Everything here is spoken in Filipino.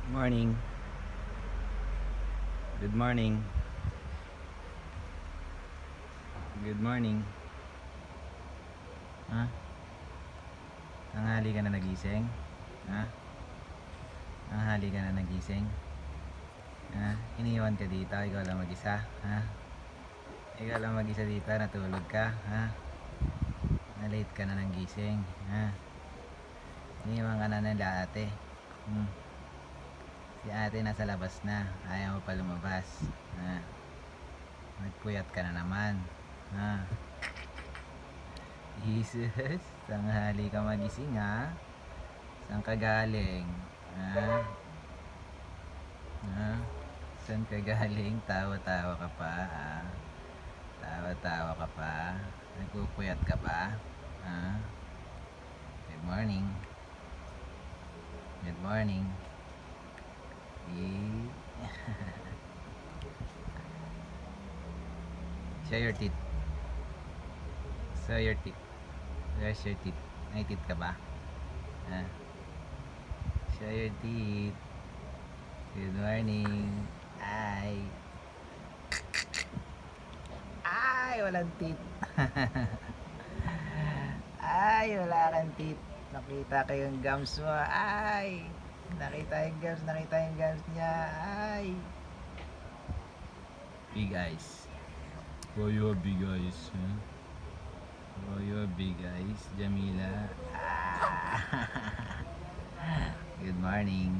Morning. Good morning. Good morning. Ha? Tanghali ka na nagising? Ha? Tanghali ka na nagising? Ha? Iniwan ka dito, ikaw lang mag-isa? Ha? Ikaw lang mag-isa dito, natulog ka? Ha? Na-late ka na ng gising? Ha? Iniwan ka na nila ate? Si ate nasa labas na, ayaw mo pa lumabas. Ha? Nagpuyat ka na naman. Ha? Jesus, tanghali ka magising ha? Saan ka galing? Ha? Ha? Saan ka galing? Tawa-tawa ka pa ha? Tawa-tawa ka pa? Nagpupuyat ka pa? Ha? Good morning. Good morning. Show your teeth. Show your teeth. Where's your teeth? May teeth ka ba? Ha? Show your teeth. Good morning. Ay. Ay, walang teeth. Ay, wala kang teeth. Nakita ko yung gums mo. Ay. Nakita yung gums niya. Ay. Big eyes. Why you have big eyes? Huh? Why you have big eyes, Jamila? Ah. Good morning.